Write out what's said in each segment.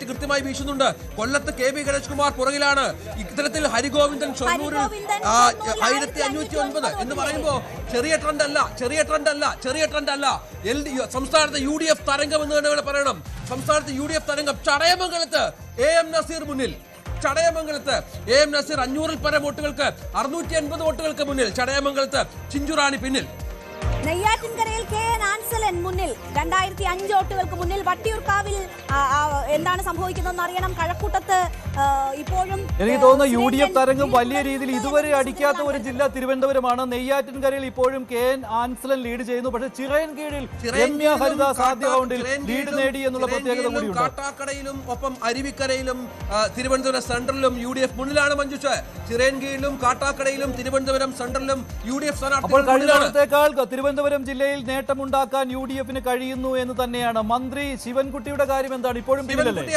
കാറ്റ് കൃത്യമായി വീശുന്നുണ്ട്. കൊല്ലത്ത് കെ.വി. ഗണേഷ് കുമാർ പുറകിലാണ്. ഇത്തരത്തിൽ ഹരിഗോവിന്ദൻ ഷൊർണൂരിൽ 1509 എന്ന് പറയുമ്പോൾ ചെറിയ ട്രെൻഡ് അല്ല. സംസ്ഥാനത്തെ UDF തരംഗം എന്ന് തന്നെ പറയണം. സംസ്ഥാനത്ത് UDF തരംഗം. ചടയമംഗലത്ത് AM നസീർ മുന്നിൽ. 500-ൽ പരം വോട്ടുകൾക്ക് 680 വോട്ടുകൾക്ക് മുന്നിൽ. ചടയമംഗലത്ത് ചിഞ്ചുറാണി പിന്നിൽ. നെയ്യാറ്റിൻകരയിൽ KN ആൻസലൻ മുന്നിൽ 2005 വോട്ടുകൾക്ക് മുന്നിൽ. വട്ടിയൂർക്കാവിൽ എന്താണ് സംഭവിക്കുന്നതെന്ന് അറിയണം. കഴക്കൂട്ടത്ത് ഇപ്പോഴും എനിക്ക് തോന്നുന്നു UDF തരംഗം വലിയ രീതിയിൽ ഇതുവരെ അടിക്കാത്ത ഒരു ജില്ല തിരുവനന്തപുരമാണ്. നെയ്യാറ്റിൻകരയിൽ ഇപ്പോഴും KN ആൻസലൻ ലീഡ് ചെയ്യുന്നു. പക്ഷേ ചിറയൻകീഴിൽ രമ്യ ഹരിദാസ് ആദ്യ റൗണ്ടിൽ ലീഡ് നേടി എന്നുള്ള പ്രത്യേകത കൂടിയുണ്ട്. കാട്ടാക്കടയിലും ഒപ്പം അരുവിക്കരയിലും തിരുവനന്തപുരം സെൻട്രലിലും UDF മുന്നിലാണ്. മഞ്ജുഷ, ചിറയൻകീഴിലും കാട്ടാക്കടയിലും തിരുവനന്തപുരം സെൻട്രലിലും UDF സ്ഥാനാർത്ഥികൾ തിരുവനന്തപുരം ജില്ലയിൽ നേട്ടമുണ്ടാക്കാൻ UDFന് കഴിയുന്നു എന്ന് തന്നെയാണ്. മന്ത്രി ശിവൻകുട്ടിയുടെ കാര്യം എന്താണ്? ഇപ്പോഴും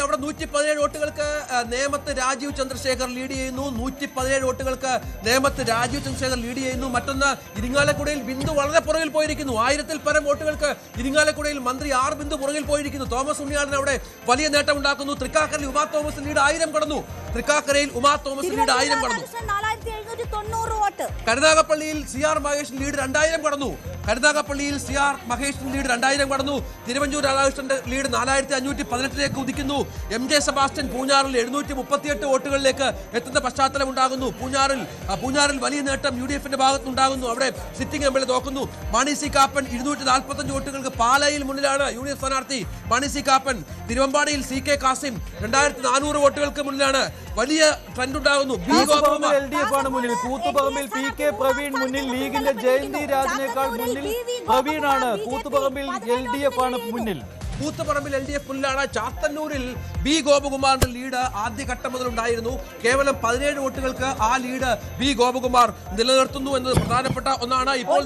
അവിടെ 117 വോട്ടുകൾക്ക് നേമത്ത് രാജീവ് ചന്ദ്രശേഖർ ലീഡ് ചെയ്യുന്നു. 117 വോട്ടുകൾക്ക് നേമത്ത് രാജീവ് ചന്ദ്രശേഖർ ലീഡ് ചെയ്യുന്നു. മറ്റൊന്ന് ഇരിങ്ങാലക്കുടയിൽ ബിന്ദു വളരെ പുറകിൽ പോയിരിക്കുന്നു. 1000-ൽ പരം വോട്ടുകൾക്ക് ഇരിങ്ങാലക്കുടയിൽ മന്ത്രി R ബിന്ദു പുറകിൽ പോയിരിക്കുന്നു. തോമസ് ഉണ്ണിയാടൻ അവിടെ വലിയ നേട്ടം ഉണ്ടാക്കുന്നു. തൃക്കാക്കരയിൽ ഉമാ തോമസ് ലീഡ് 1000 കടന്നു. കരുനാഗപ്പള്ളിയിൽ CR മഹേഷ് ലീഡ് 2000 കടന്നു. തിരുവഞ്ചൂർ രാധാകൃഷ്ണന്റെ ലീഡ് 4518 ഉദിക്കുന്നു. MJ സെബാസ്റ്റ്യൻ പൂഞ്ഞാറിൽ 738 വോട്ടുകളിലേക്ക് എത്തുന്ന പശ്ചാത്തലം ഉണ്ടാകുന്നു. പൂഞ്ഞാറിൽ വലിയ നേട്ടം UDFന്റെ ഭാഗത്തുണ്ടാകുന്നു. അവിടെ സിറ്റിംഗ് MLA തോക്കുന്നു. മാണി സി കാപ്പൻ 245 വോട്ടുകൾക്ക് പാലായിൽ മുന്നിലാണ് UDF സ്ഥാനാർത്ഥി മാണി സി കാപ്പൻ. തിരുവമ്പാടിയിൽ CK കാസിം 2400 വോട്ടുകൾക്ക് മുന്നിലാണ്. വലിയ ട്രെൻഡ് ഉണ്ടാകുന്നു. LDF ആണ് മുന്നിൽ. കൂത്തുപറമ്പിൽ PK പ്രവീൺ മുന്നിൽ. ലീഗിന്റെ ജയന്തി രാജിനേക്കാൾ മുന്നിൽ പ്രവീണാണ്. കൂത്തുപറമ്പിൽ LDF ആണ് മുന്നിൽ. LDF മുന്നിലാണ്. ചാത്തന്നൂരിൽ B ഗോപകുമാറിന്റെ ലീഡ് ആദ്യഘട്ടം മുതൽ ഉണ്ടായിരുന്നു. കേവലം 17 വോട്ടുകൾക്ക് ആ ലീഡ് B ഗോപകുമാർ നിലനിർത്തുന്നു എന്നത് പ്രധാനപ്പെട്ട ഒന്നാണ്. ഇപ്പോൾ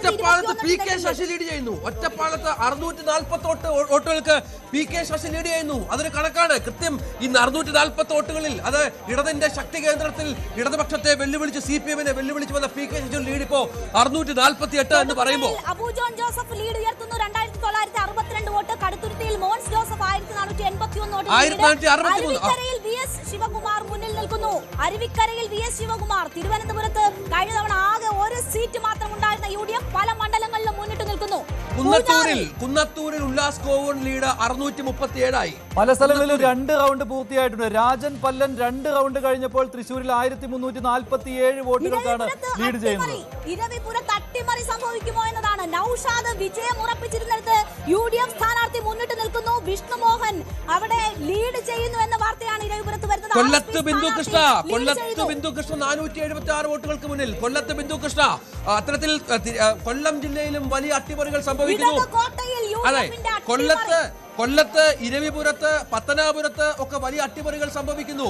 ഒറ്റപ്പാലത്ത് PK ശശി ലീഡ് ചെയ്യുന്നു. 640 വോട്ടുകൾക്ക് PK ശശി ലീഡ് ചെയ്യുന്നു. അതൊരു കണക്കാണ്. കൃത്യം ഇന്ന് 640 വോട്ടുകളിൽ അത് ഇടതിന്റെ ശക്തി കേന്ദ്രത്തിൽ ഇടതുപക്ഷത്തെ വെല്ലുവിളിച്ച് CPM-നെ വെല്ലുവിളിച്ച് വന്ന PK ശശി ലീഡ് ഇപ്പോ 648 എന്ന് പറയുമ്പോൾ ജോൺ ജോസഫ് ലീഡ് ഉയർത്തുന്നു. 2962 വോട്ട്. കടുത്തുരുത്തിയിൽ മോൻസ് ജോസഫ് 1481 വോട്ട്. അരുവിക്കരയിൽ VS ശിവകുമാർ മുന്നിൽ നിൽക്കുന്നു. തിരുവനന്തപുരത്ത് കഴിഞ്ഞ തവണ ആകെ ഒരു സീറ്റ് മാത്രം ഉണ്ടായിരുന്ന UDF പല മണ്ഡലങ്ങളിലും മുന്നിട്ട് നിൽക്കുന്നു. കുന്നത്തൂരിൽ ഉല്ലാസ് കോവൂൺ ലീഡ് 637 ആയി. പല സ്ഥലങ്ങളിലും 2 റൗണ്ട് പൂർത്തിയായിട്ടുണ്ട്. രാജൻ പല്ലൻ 2 റൗണ്ട് കഴിഞ്ഞപ്പോൾ തൃശ്ശൂരിൽ 1347 വോട്ടുകൾക്കാണ് ലീഡ് ചെയ്യുന്നത്. ഇരവിപുരത്ത് അട്ടിമറി സംഭവിക്കുമോ എന്നതാണ്. നൌഷാദ് വിജയം ഉറപ്പിച്ചിരുന്നിടത്ത് UDF സ്ഥാനാർത്ഥി മുന്നിട്ട് നിൽക്കുന്നു. വിഷ്ണുമോഹൻ അവിടെ ലീഡ് ചെയ്യുന്നു എന്ന വാർത്തയാണ് ഇരവിപുരത്ത് വരുന്നത്. കൊല്ലത്ത് ബിന്ദു കൃഷ്ണ 476 വോട്ടുകൾക്ക് മുന്നിൽ. അത്തരത്തിൽ കൊല്ലം ജില്ലയിലും വലിയ അട്ടിമറികൾ സംഭവിക്കുന്നു. അതെ, കൊല്ലത്ത് ഇരവിപുരത്ത് പത്തനാപുരത്ത് ഒക്കെ വലിയ അട്ടിമറികൾ സംഭവിക്കുന്നു.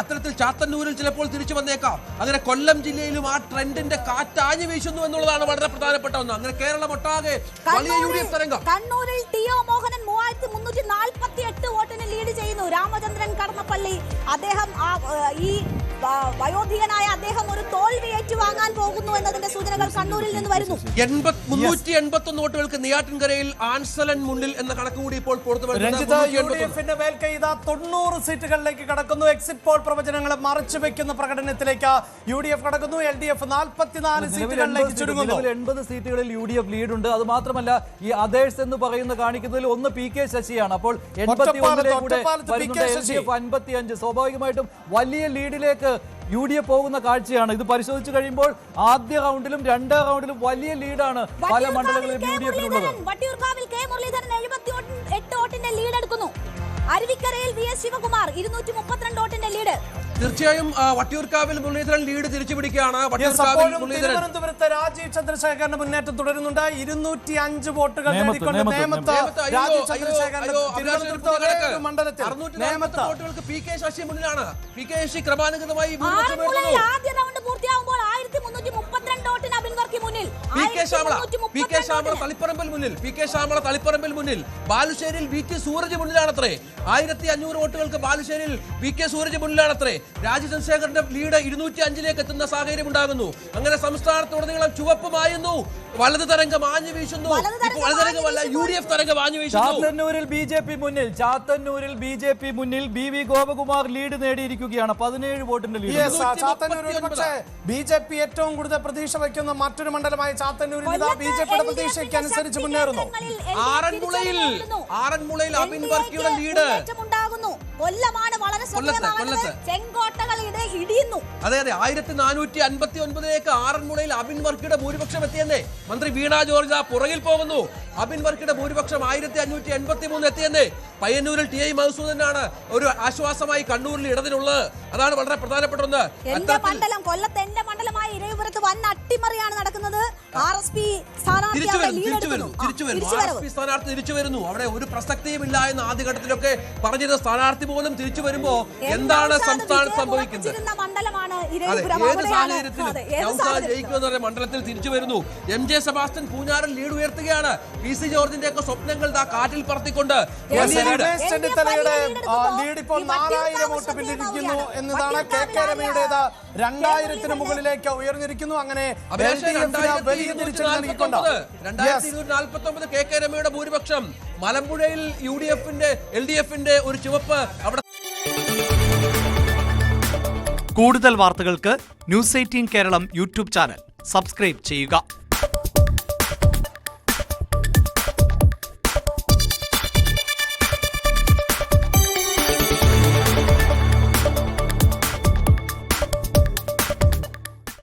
അത്തരത്തിൽ ചാത്തന്നൂരിൽ ചിലപ്പോൾ തിരിച്ചു വന്നേക്കാം. അങ്ങനെ കൊല്ലം ജില്ലയിലും ആ ട്രെൻഡിന്റെ കാറ്റാഞ്ഞു വീശുന്നു എന്നുള്ളതാണ് വളരെ പ്രധാനപ്പെട്ട ഒന്ന്. അങ്ങനെ കേരളം ഒട്ടാകെ വലിയ UDF തരംഗം. കണ്ണൂരിൽ TO മോഹനൻ 3348 വോട്ടിന് ലീഡ് ചെയ്യുന്നു. രാമചന്ദ്രൻ കടന്നപ്പള്ളി അദ്ദേഹം ഈ വയോധികനായ അദ്ദേഹം ഒരു തോൽവി ഏറ്റുവാങ്ങാൻ പോകുന്നു എന്നതിന്റെ സൂചനകൾ കണ്ണൂരിൽ നിന്ന് വരുന്നു. 381 വോട്ടുകൾക്ക് നെയ്യാറ്റിൻകരയിൽ ആൻസലൻ മുന്നിൽ എന്ന കണക്ക് കൂടി ഇപ്പോൾ UDFന്റെ മേൽക്കൈ 90 സീറ്റുകളിലേക്ക് കടക്കുന്നു. എക്സിറ്റ് പോൾ പ്രവചനങ്ങളെ മറച്ചു വെക്കുന്ന പ്രകടനത്തിലേക്ക് UDF കടക്കുന്നു. LDF 44 സീറ്റുകളിലേക്ക് ചുരുങ്ങുന്നു. 80 സീറ്റുകളിൽ UDF ലീഡ് ഉണ്ട്. അത് മാത്രമല്ല ഈ അതേഴ്സ് എന്ന് പറയുന്ന കാണിക്കുന്നതിൽ ഒന്ന് PK ശശിയാണ്. അപ്പോൾ 55. സ്വാഭാവികമായിട്ടും വലിയ ലീഡിലേക്ക് UDF പോകുന്ന കാഴ്ചയാണ്. ഇത് പരിശോധിച്ചു കഴിയുമ്പോൾ ആദ്യ റൗണ്ടിലും 2ാം റൗണ്ടിലും വലിയ ലീഡാണ് പല മണ്ഡലങ്ങളിലും UDFിനുള്ളത്. വട്ടിയൂർക്കാവിൽ K മുരളീധരൻ 78 വോട്ടിന്റെ ലീഡ് എടുക്കുന്നു. അരുവിക്കരയിൽ VS ശിവകുമാർ 232 വോട്ടിന്റെ ലീഡ്. തീർച്ചയായും വട്ടിയൂർക്കാവിൽ മുരളീധരൻ ലീഡ് തിരിച്ചു പിടിക്കുകയാണ്. തിരുവനന്തപുരത്ത് രാജീവ് ചന്ദ്രശേഖരന്റെ മുന്നേറ്റം തുടരുന്നുണ്ട്. 205 വോട്ടുകൾ നേടിക്കൊണ്ട് നേമത്ത് രാജീവ് ചന്ദ്രശേഖരൻ മണ്ഡലത്തിൽ വോട്ടുകൾക്ക് PK ശശി മുന്നിലാണ്. PK ശശി ക്രമാനുഗതമായി ആദ്യ റൗണ്ട് പൂർത്തിയാകുമ്പോൾ 1332 വോട്ടിന് അബിൻ വർക്കി മുന്നിൽ. PK ശ്യാമള തളിപ്പറമ്പിൽ മുന്നിൽ. ബാലുശ്ശേരിയിൽ VT സൂരജ് മുന്നിലാണത്രേ. 1500 വോട്ടുകൾക്ക് ബാലുശ്ശേരിയിൽ VK സൂരജ് മുന്നിലാണത്രേ. രാജചന്ദ്രശേഖരന്റെ ലീഡ് 205 എത്തുന്ന സാഹചര്യം ഉണ്ടാകുന്നു. അങ്ങനെ സംസ്ഥാനത്തുടനീളം ചുവപ്പുമായുന്നു. വലത് തരംഗം ആഞ്ഞു വീശുന്നു. ഇപ്പോൾ വലത് തരംഗമല്ല, UDF തരംഗം ആഞ്ഞു വീശുന്നു. ചാത്തന്നൂരിൽ ബി ജെ പി മുന്നിൽ BV ഗോപകുമാർ ലീഡ് നേടിയിരിക്കുകയാണ്. 17 വോട്ടിന്റെ ലീഡ്. പക്ഷേ BJP ഏറ്റവും കൂടുതൽ പ്രതീക്ഷ വയ്ക്കുന്ന മറ്റൊരു മണ്ഡലമായ ചാത്തന്നൂരിൽ ഇതാ BJPയുടെ പ്രതീക്ഷയ്ക്ക് അനുസരിച്ച് മുന്നേറുന്നു. ആറന്മുളയിൽ അബിൻ വർക്കിയുടെ ലീഡ്. കൊല്ലമാണ് വളരെ ചെങ്കോട്ടകൾ ഇടിയുന്നു. അതെ 1459 ആറന്മുളയിൽ അബിൻ വർക്കിയുടെ ഭൂരിപക്ഷം എത്തിയെന്നേ. മന്ത്രി വീണ ജോർജ് പുറകിൽ പോകുന്നു. അബിൻ വർക്കിയുടെ ഭൂരിപക്ഷം 1583 എത്തിയെന്നേ. പയ്യന്നൂരിൽ TI മധുസൂദനാണ് ഒരു ആശ്വാസമായി കണ്ണൂരിൽ ഇടതിനുള്ളത്. അതാണ് വളരെ പ്രധാനപ്പെട്ട ഒന്ന്. എന്റെ മണ്ഡലം കൊല്ലത്ത്, എന്റെ മണ്ഡലമായ ഇരവിപുരത്ത് വൻ അട്ടിമറിയാണ് നടക്കുന്നത്. RSP സ്ഥാനാർത്ഥി തിരിച്ചു വരുന്നു. അവിടെ ഒരു പ്രസക്തിയും ഇല്ല എന്ന് ആദ്യഘട്ടത്തിലൊക്കെ പറഞ്ഞിരുന്ന സ്ഥാനാർത്ഥി പോലും തിരിച്ചു വരുമ്പോ എന്താണ് സംസ്ഥാനത്ത് സംഭവിക്കുന്നത്? ഏത് സാഹചര്യത്തിലും ജയിക്കുമെന്ന് പറഞ്ഞ മണ്ഡലത്തിൽ തിരിച്ചു വരുന്നു. MJ സെബാസ്റ്റ്യൻ പൂഞ്ഞാറിൽ ലീഡ് ഉയർത്തുകയാണ്. PC ജോർജിന്റെ ഒക്കെ സ്വപ്നങ്ങൾ കാറ്റിൽ പറത്തിക്കൊണ്ട് ചെന്നിത്തലയുടെ ലീഡ് ഇപ്പോൾ 4000 വോട്ട് പിന്നിരിക്കുന്നു എന്നതാണ്. KK രമയുടേത് 2000-ന് മുകളിലേക്ക് ഉയർന്നിരിക്കുന്നു. അങ്ങനെ 2249 KK രമയുടെ ഭൂരിപക്ഷം. മലമ്പുഴയിൽ LDF-ന്റെ ഒരു ചുവപ്പ് അവിടെ. കൂടുതൽ വാർത്തകൾക്ക് News 18 Keralam YouTube channel subscribe ചെയ്യുക.